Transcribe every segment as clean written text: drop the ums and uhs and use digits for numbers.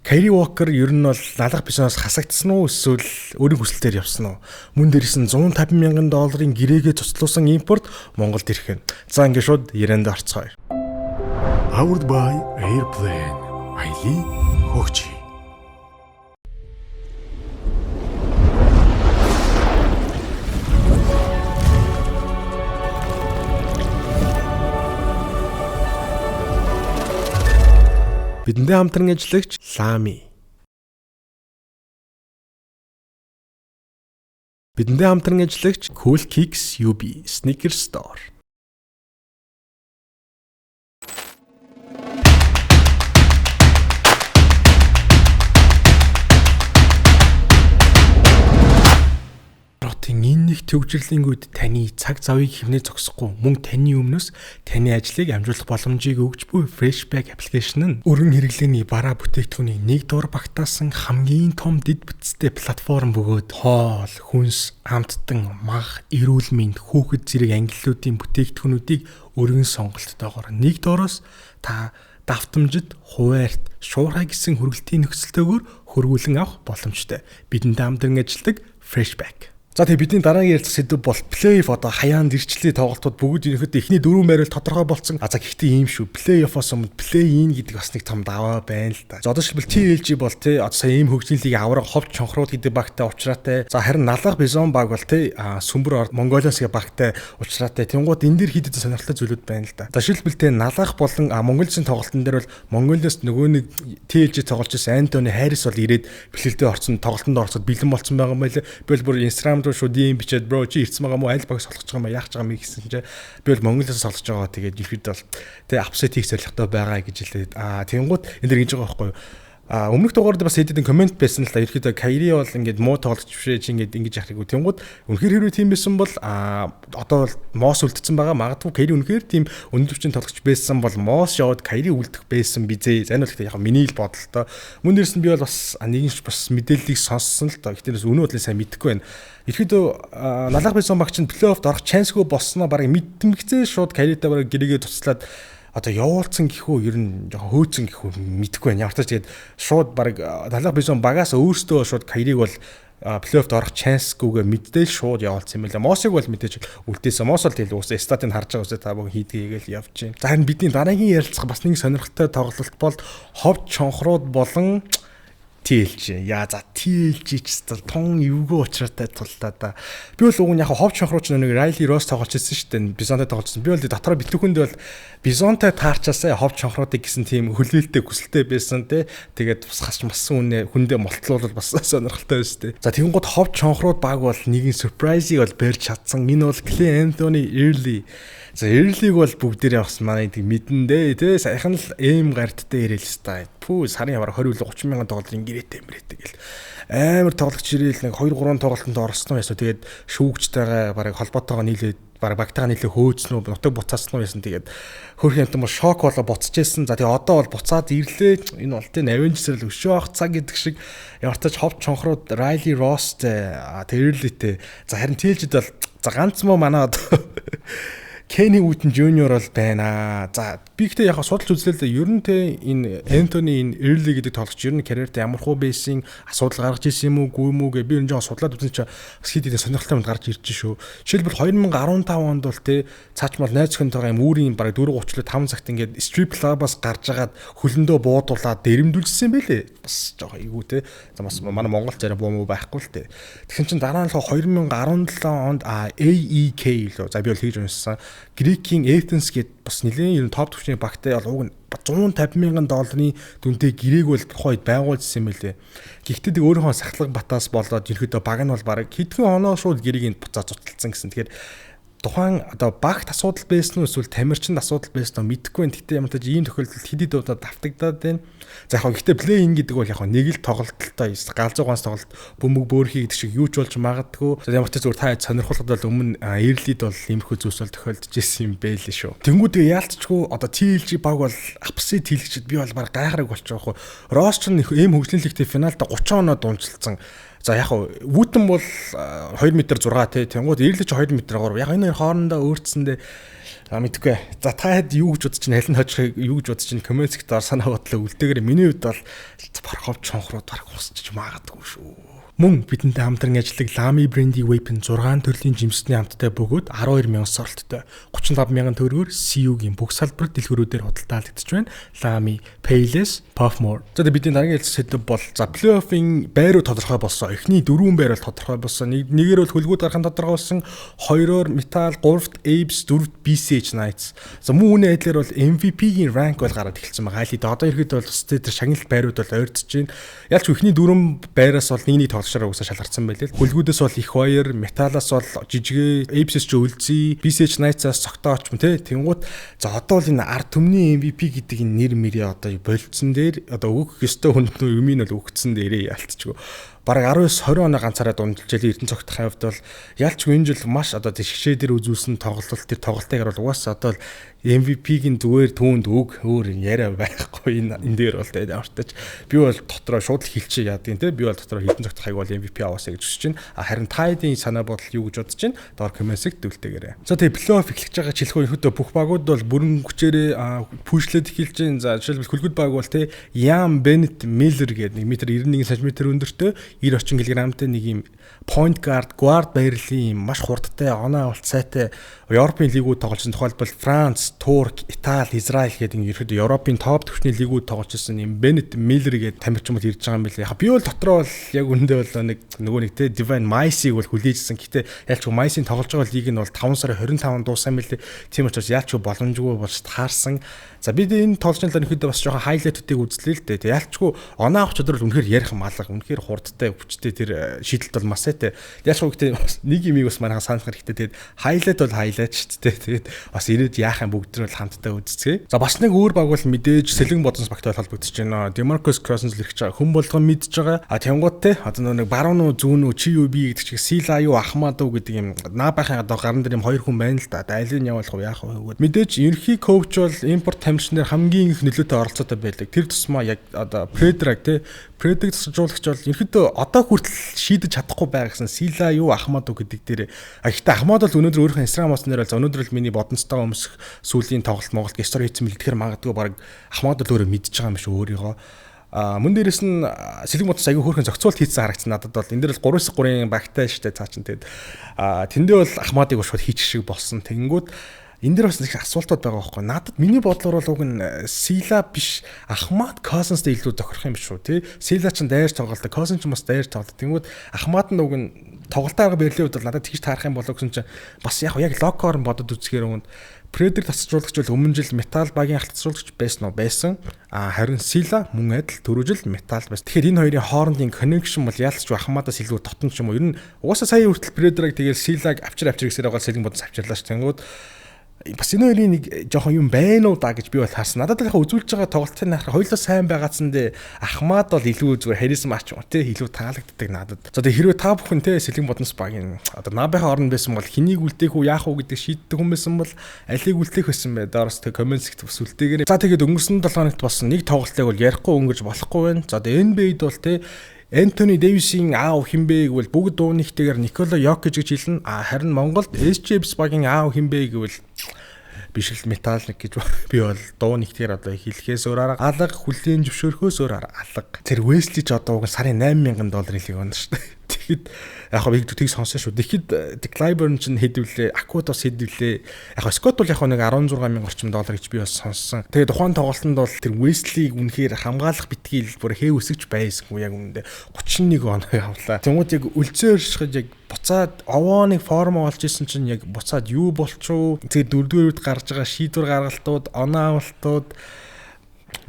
Кайри Уокер ер нь бол налах бизнес хасагдсан уу эсвэл өөрийн хүсэлтээр явсан уу? Мөн дээрээс нь $150 мянган гэрээгээ цуцлуулсан импорт Монголд ирэх нь. За ингээд шууд ярианд орцгоё. Powered by Airplane. Айлын хөгжи. Бидэндээ хамтран ажиллагч Лами. Бидэндээ хамтран ажиллагч Cool Kicks UB Sneaker Store. Энэ нэг төвжирлийн үед таны цаг завыг хэмнээ зогсохгүй мөн таны өмнөөс таны ажлыг амжуулах боломжийг өгч буй Freshback аппликейшн нь өргөн хэрэглээний бараа бүтээгдэхүүнийг нэг дуур багтаасан хамгийн том дэд бүтцтэй платформ бөгөөд хоол, хүнс, амттан, мах, эрүүл мэнд, хүүхэд зэрэг ангиллуудын бүтээгдэхүүнүүдийг өргөн сонголттойгоор нэг доороос та давтамжид, хуваарьт, шуурхай гэсэн хүргэлтийн нөхцөлтэйгээр хөрвүүлэн авах боломжтой. Бидэндээ хамтран ажилладаг Freshback. За тэгээ бидний дараагийн ярилцах сэдв бол плей-офф одоо хаяанд ирчлээ тоглолтууд бүгд ерөнхийдөө эхний 4 байрал тодорхой болсон. За гэхдээ ийм шүү. Плей-оффоос өмнө плей-ин гэдэг бас нэг том даваа байна л да. За одоо шилбэл TLG бол тий одоо сая ийм хөгжлийн лиг авраг ховч чонхрууд гэдэг багтай уулзраатай. За харин налах Бизон баг бол тий сүмбэр Монголиас багтай уулзраатай. Тэнгууд энэ дэр хидэд сонирхолтой зүйлүүд байна л да. За шилбэл тий налах болон Монголын тоглолтын дээр бол Монголиас нөгөө нэг TLG тоглож байсан Антони Харрис бол ирээд бэлэлдээ орсон тоглолтонд орсод бэлэн болсон байгаа юм байлаа. Би бол бүр Instagram шууд ийм бичээд бро чи ирсэн байгаа мó аль багс солих гэж байгаа юм яах гэж байгаа юм гэсэн чинь би бол Монголоос солих гэж байгаа тэгээд ихэд бол тэгээ апсет хийх зорилготой байгаа гэж хэлээд тэнгууд энэ дэр гэж байгаа байхгүй юу. Өмнөх дугаард бас хэдэн комент байсан л та ерөөдөө Кайри бол ингээд муу тоглож бишээ чи ингээд ингэж яхахыг тэнгууд үнэхээр хэрвээ тийм байсан бол одоо Моос үлдсэн байгаа магадгүй Кайри үнэхээр тийм өндөр түвшний тоглогч байсан бол Моос яваад Кайри үлдэх байсан бизээ. За энэ бол яг миний л бодолтой. Мөн дээрс нь би бол бас нэгэн бас мэдээллийг сонссон л та. Гэхдээ өнөө бодлын сайн мэдэхгүй байна. Ерөөдөө налах Бизон багч нь плей-оффд орох шансгүй болсноо барыг мэдмэгцээ шууд Кайритай барыг гэрээгээ туцлаад одоо явуулсан гэхүү ер нь жоохон хөөцөн гэхүү мэдэхгүй байна. Ямар ч тэгээд шууд баг налах Бизон багаас өөртөө шууд Кайриг бол плей-оффд орох шансгүйгээ мэддээл шууд явуулсан юм лээ. Мосыг бол мэдээж үлдээсэн. Мос бол тэгэл уусаа статыг харж байгаа үсээ та бүгд хийдгээгээл явж байна. За харин бидний дараагийн ярилцах бас нэг сонирхолтой тоглолт бол ховд чонхрууд болон TLG. За TLG ч гэсэн тон эвгүй учраатай туллаа да. Би бол уг нь яг ховч чонхрууч нэг Райли Росс тоглож ирсэн шүү дээ. Бизонтай тоглож ирсэн. Би бол дотроо битүүхэнд бол Бизонтай таарчаасаа ховч чонхруудыг гэсэн тийм хүлээлттэй хүсэлтэй байсан те. Тэгээд бас хасч массан хүндээ молтлуулбал бас сонирхолтой байсан те. За тэгэнгუთ ховч чонхрууд баг бол нэгэн сюрпрайзыг бол барьж чадсан. Энэ бол Clay Anthony Early. За Early-г бол бүгдээрээ бас манай тийм мэдэндээ те. Саяхан л эм гарттай ирээл стайл. Пүү сарын яваар 20 үлээ 30 мянган долларын гэрээтэй мэрэтэ гэл амар тоглогч ирээл нэг 2-3 тоглолтод орсон байсан. Тэгээд шүүгчтэйгээ барыг холбоотойгоо нийлээд бараг багтаага нийлээ хөөцнөө нутаг буцаасан байсан. Тэгээд хөрх юмтан бол шок болоо буцчихсэн. За тэгээд одоо бол буцаад ирлээ. Энэ бол тийм Avengers л өшөө авах цаг гэдэг шиг явартаж ховч чонхрууд Riley Ross-тэй Early-тэй. За харин TLG-д бол за ганц мó манай одоо Kenny Wooten Jr. бол байна. За би ихтэй яг судалж үзлээ л ер нь те энэ Anthony энэ Early гэдэг тоглогч ер нь карьерт ямар хөө байсан асуудал гаргаж ирсэн юм уу гүй мүү гэ би энэ жоо судлаад үзсэн чи хэдийдээ сонирхолтой юм гарч ирж шүү. Жишээлбэл 2015 онд бол те цаачмал найз зөвхөнтэйгээ юм үүрийн бараг 4:30-лээ 5 цагт ингээд strip club-аас гарч агаад хөлөндөө буудуулаад дэрэмдүүлсэн байлээ. Бас жоо эйгүү те. За бас манай Монгол зарим буу мүү байхгүй л те. Тэгсэн чинь дараа нь 2017 онд AEK лөө. За би бол хийж уншсан. Грекийн Athens гээд бас нэлээд ер нь топ төвчний багтай бол уг нь $150 мянган дүнтэй гэрээг бол тухайд байгуулсан юм лээ. Гэхдээ тэг өөрийнхөө сахлах батаас болоод ерөөдөө баг нь бол бараг хэдхэн оноо шууд гэрээг буцаа зуталцсан гэсэн. Тэгэхээр тухайн одоо багт асуудал байсан уу эсвэл тамирчинд асуудал байсан уу мэдэхгүй байна. Гэхдээ ямар ч ийм тохиолдолд хэд удаа давтагдаад байна. За яг гэхдээ плей-ин гэдэг бол яг нэг л тоглолттой галзууганс тоглолт бөмбөг бөөрхий гэдэг шиг юу ч болж магадгүй. ямар ч зүгээр та сонирхолтой бол өмнө Early-д бол иймэрхүү зүйлс бол тохиолдож ирсэн юм байлээ шүү. Тэнгүүдээ яалтчгүй одоо TLG баг бол апсет хийлгчихэд би бол баг гайхраг болчих واخ. Росс ч нэм хөгжлийн лигтээ финалда 30 оноо дуунчилсан. За яг Wooten бол 2 м 6 тий. Тэнгууд Earl ч 2 м 3. Яг энэ хоёр хоорондоо өөрчлөсөндөө мэдгүй. За та хэд юу гэж бодож чинь халин хожихыг юу гэж бодож чинь коммент сектор санаа бодлоо үлдээгээрээ миний хувьд бол Бархов чонхрууд барах хусчих магадгүй шүү. Мөн бидэнтэй хамтран ажилладаг Lamy брендийн weapon 6 төрлийн жимсний хамттай бөгөөд 12,000 соролттой 35,000 төгрөгөөр CU-гийн бүх салбар дэлгүүрүүдээр худалдаалагдж байна. Lamy, Payless, Puffmore. За бидний дараагийн сэдв бол за плей-оффын байруу тодорхой болсон. Эхний 4 байр бол тодорхой болсон. Нэгээр бол хөлгүүд гарахын тодорхой болсон. 2-оор Metal, 3-т Apes, 4-т BCH Knights. За мөн үүний адилаар бол MVP-гийн rank бол гараад эхэлсэн байгаа. Хайлт одоо ихэд бол тэр шагналт байрууд бол ойртож байна. Ялч эхний 4 байраас бол нэг уусаа шалгарсан байлээ. Хөлгүүдээс бол их баяр, Металаас бол жижигэ, Apes ч өлзий, BCH Knights-аас цогтооч юм те. Тэнгууд за одоо бол энэ ард түмний MVP гэдэг энэ нэр мэрээ одоо болцсон дээр одоо өгөх ёстой хүнд юм нь бол өгцсөн дээрээ ялцчихгүй. Бараг 19-20 оноо ганцаараа дунджилж Эрдэнэ цогтхын хувьд бол ялчгүй энэ жил маш одоо тэгшээ дээр үзүүлсэн тоглолт тэр тоглолтыг бол угаасаа одоо MVP-гийн зүгээр түүнд өг өөр яриа байхгүй энэ дээр бол ямартач би бол дотроо шууд хилчээ яадгийн те би бол дотроо Эрдэнэ цогтхыг бол MVP аваасаа гэж хүсэж байна. Харин тайдын санаа бодол юу гэж бодож байна? Доор комментиг дүүлтээгээрэй. За тэгээ плей-офф эхлэж байгаа жилхүү өнөөдөр бүх багууд бол бүрэн хүчээрээ пүшлээд эхэлж байна. За жишээлбэл хөлгүүд баг бол те Ian Bennett Miller гэдэг 1.91 см өндөртэй 90 орчим килограммтай нэг юм point guard байрлалын маш хурдтай оноо авалт сайтай Европын лигүүд тоглосон тохиолдолд Франц, Турк, Итали, Израиль гэдэг ерөөд Европын топ түвшний лигүүд тоглож ирсэн юм Bennett Miller гэдэг тамирчин бол ирж байгаа юм билээ. Яг би бол дотроо бол яг үндэ бол нэг нөгөө нэг те Divine Mice-ийг бол хүлээжсэн. Гэтэ ялч Mice-ийн тоглож байгаа лиг нь бол 5 сарын 25-нд дууссан билээ. Тийм учраас ялч боломжгүй болж таарсан. За бид энэ тоглолтын талаар ихэд бас жоохон хайлайтуудыг үзлээ л дээ. Ялчгүй оноо авах чадвар бол үнэхээр ярих малга, үнэхээр хурдтай хүчтэй тэр шийдэлт бол масаатай. Ялчгүй гэдэг нэг юмыг бас манайхан санах хэрэгтэй. Тэгээд хайлайт бол хайлайт шүү дээ. Тэгээд бас ирээд яахын бүгд нь хамтдаа үзцгээе. За бас нэг өөр баг бол мэдээж Сэлгэн бодонс багтай холбогдож байна. Demarcus Cousins л ирэх хүн болгон мэдж байгаа. Тэнгууд те одоо нэг баруун уу зүүн үү чи юу би гэдэг чиг Сила юу Ахмад уу гэдэг юм наабахын одоо гаран дээр юм хоёр хүн байна л да. Айлын явуулах уу яах вэ? Мэдээж ерхий коуч бол импорт тамирчнаар хамгийн их нөлөөтэй оролцоотой байдаг. Тэр тусмаа яг одоо Предраг те Предраг засжуулагч бол ерхэдөө одоо хүртэл шийдэж чадахгүй байгаа гэсэн Сила юу Ахмад уу гэдэг дээр. Гэхдээ Ахмад бол өнөөдөр өөрийнхөө Instagram-аас нэр бол өнөөдөр л миний бодонцтой өмсөх сүүлийн тоглолт Монголд гестор хийсэн мэл тэгэхээр магадгүй баг Ахмад л өөрөө мэдж байгаа юм шиг өөрийгөө. Мөн дээрэс нь Сэлгэн бодонс аягүй хөөрхөн зохицуулт хийсэн харагдсан надад бол энэ дээр бол 3-3 багтай штэ цаа чин тэгээд тэндээ бол Ахмадыг шууд хийчих шиг болсон. Тэнгүүд энэ дээр бас нэг асуултууд байгаа байхгүй. Надад миний бодлоор бол уг нь Сила биш Ахмад Cousins-тэй илүү тохирох юм биш үү тий. Сила ч дайрч тоглолт, Cousins ч бас дайрч тоглолт. Тэнгүүд Ахмад нь уг нь тоглолтоо бэрлээ үед бол надад тэгж таарах юм болоо гэсэн чинь бас яг локоор нь бодод үзэхээр үүнд Предрэг тасалжуулагч бол өмнө жил Metal багийн халтцруулагч байсан уу? Байсан. Харин Сила мөн адил түрүү жил Metal байсан. Тэгэхээр энэ хоёрын хоорондын connection бол ялцч Ахмадаас илүү дотн ч юм уу. Ер нь угаасаа сая хүртэл Предрэг тэгээд Силаг авчир гэсээр байгаа Сэлгэн бодонс авчирлаа ш. Тэнгүүд бас энэ хоёрын нэг жоохон юм байна уу да гэж би бол харсан. Надад л үзүүлж байгаа тоглолтын харахад хоёулаа сайн байгаадсан дээ. Ахмад бол илүү зүгээр харизм ач юм тий илүү таалагддаг надад. За тэгээ хэрвээ та бүхэн тий Сэлгэн бодонс багийн одоо наабайхаа орнд байсан бол хэнийг үлдээх үү яах уу гэдэг шийддэг хүн байсан бол алийг үлдээх байсан бай. Доороос тэг коммент сэкт үлдээгээрэй. За тэгээд өнгөрсөн 7 хоногт бас нэг тоглолтыг бол ярихгүй өнгөрч болохгүй байна. За тэгээ NBA-д бол тий Энтони Дэвисийн аав хинбэ гэвэл бүгд дуунихтэйгээр Никола Йокич гэж хэлнэ. Харин Монголд SJBs багийн аав хинбэ гэвэл биш л Металлик гэж би бол дуунихтэйгээр одоо хэлэхээс өөр арга алга хүлээн зөвшөөрөхөөс өөр алга. Тэр Wesley ч одоо уг сарын $8,000 лиг өгнө шүү дээ. Тэгэхэд яг хөө би тийг сонсон шүү. Тэгэхэд Clyburn ч хэдвлээ, Akut бас хэдвлээ. Яг Scott бол яг нэг $16,000 орчим гэж би бас сонссон. Тэгээд тухайн тоглолтод бол тэр Wesley-г үнэхээр хамгаалах битгийл бүр хээ өсөж байсангүй яг үнэндээ 31 оноо явлаа. Тэнгууд яг үлцээр шихэж яг буцаад овооны форм олж исэн чинь яг буцаад юу болчихоо. Тэгээд дөрөвдүгээрд гарч байгаа шийдвэр гаргалтууд, оноо авалтууд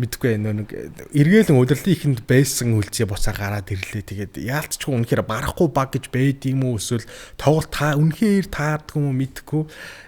мэдгүй нэг эргээлэн удирдлын ихэнд байсан үлзээ буцаа гараад ирлээ. Тэгээд яалтчгүй үнэхээр барахгүй баг гэж байд юм уу эсвэл тоглолт та үнэхээр таардгүй юм мэдгүй.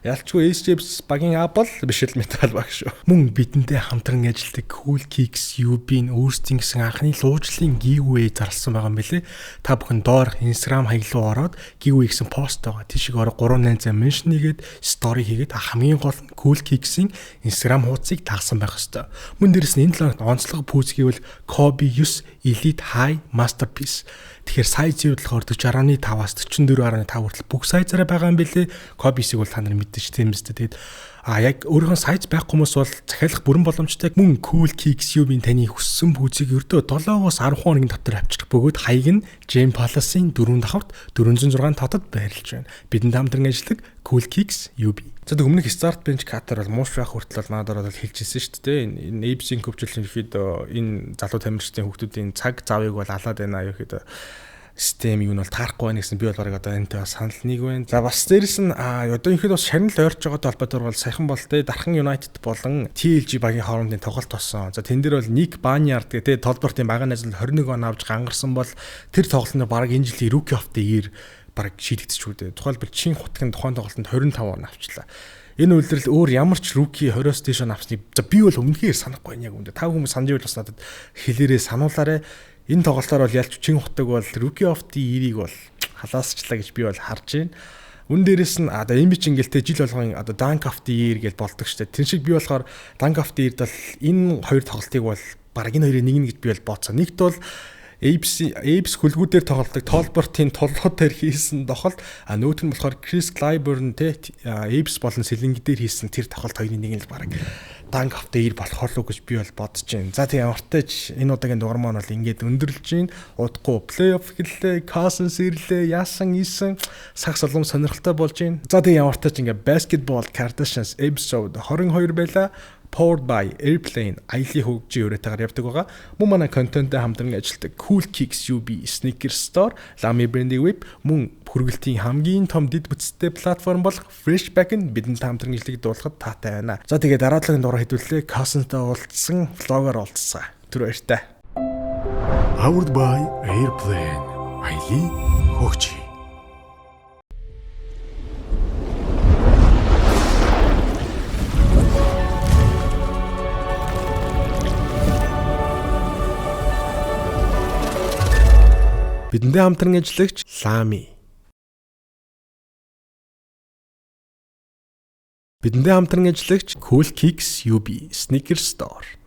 Яалтчгүй SJBs багийн Apple биш л Metal баг шүү. Мөн бидэнтэй хамтран ажилладаг Cool Kicks UB-ийн өөрсдийн гэсэн анхны луужлын giveaway зарласан байгаа юм билэ. Та бүхэн доор Instagram хаяглуу ороод giveaway гэсэн пост байгаа. Тийшээ ороо 3-8 mention хийгээд story хийгээд хамгийн гол нь Cool Kicks-ийн Instagram хуудсыг тагсан байх ёстой. Мөн дээрээс нь энэ талаар онцлог пүүзгийг бол Kobe 9 Elite High Masterpiece. Тэгэхээр сайз юу болохоор 40.5-аас 44.5 хүртэл бүх сайзаараа байгаа юм билээ. Kobe 9-ийг бол та нар мэдээж тийм үстэй. Тэгээд яг өөрийнхөө сайз байхгүй хүмүүс бол захиалах бүрэн боломжтой. Мөн Cool Kicks UB-ийн таны хүссэн пүүзийг өрдөө 7-оос 10 хоногийн дотор авчрах бөгөөд хаяг нь Gem Plus-ийн 4 давхарт 406 татад байрлаж байна. Бидэнд хамтран ажилладаг Cool Kicks UB. За өмнөх Start Bench Cutter бол мууш байх хүртэл бол надад бол хэлжсэн шүү дээ. Энэ Apes-ийн хөгжлийн фид энэ залуу тамирчдын хүүхдүүдийн цаг завыг бол алаад байна юу гэхэд систем юу нь бол таарахгүй байна гэсэн би бол барыг одоо энэтэй бас санал нэг байна. За бас дээрэс нь одоо ихэд бас шарнал ойрч байгаатай холбоотойгоор бол саяхан бол тэ Дархан United болон TLG багийн хоорондын тоглолт болсон. За тэн дээр бол Ник Banyard гэдэг толбортын багийн найзал 21 он авч гангарсан бол тэр тоглолтод бараг энэ жилийн Rookie of the Year бараг шийдэгдчихүү дээ. Тухайлбал Чин Хутгийн тухайн тоглолтод 25 он авчлаа. Энэ үйлрэл өөр ямар ч rookie 20-оос дээш он авсныг за би бол өмнөхөр санахгүй яг үүндээ. Та хүмүүс санаж байвал бас надад хэлээрээ сануулаарай. Энэ тоглолтоор бол ялч Чин Хутаг бол Rookie of the Year-ийг бол халаасчлаа гэж би бол харж байна. Үн дээрээс нь одоо имиж ингээл жил болгон одоо Dunk of the Year гэж болдог шүү дээ. Тэр шиг би болохоор Dunk of the Year бол энэ хоёр тоглолтыг бол бараг энэ хоёрын нэг нь гэж би бол бодсон. Нэгт бол Apes хөлгүүдээр тоглодог Толбортын толгойдоор хийсэн тоглолт нөгөөх нь болохоор Chris Clyburn те Apes болон Сэлэнгэ дээр хийсэн тэр тоглолт хоёрын нэг нь л бараг Dunk of the Year болох болов гэж би бол бодож байна. За тийм ямартайч энэ удаагийн дугаар маань бол ингээд өндөрлж байна. Удахгүй плей-офф гэлээ, Cousins ирлээ, яасан ийсэн сагс олон сонирхолтой болж байна. За тийм ямартайч ингээд Basketball Kardashians episode 22 байла. Powered by Airplane аялын хөгжийн өрөөтэйгээр явдаг байгаа. Мөн манай контенттэй хамтран ажилладаг Cool Kicks UB Sneaker Store, Lamy Branding Web мөн хүргэлтийн хамгийн том дэд бүтцтэй платформ болох Freshback нь бидэнд хамтран ажилладаг дуулахад таатай байна. За тэгээд дараагийн дугаар хэдүүлээ Cousins-тай уулзсан, влогоор уулзсан. Түр баяртай. Powered by Airplane аялын хөгжий. Бидэндээ хамтран ажиллагч Lamy. Бидэндээ хамтран ажиллагч Cool Kicks UB Sneaker Store.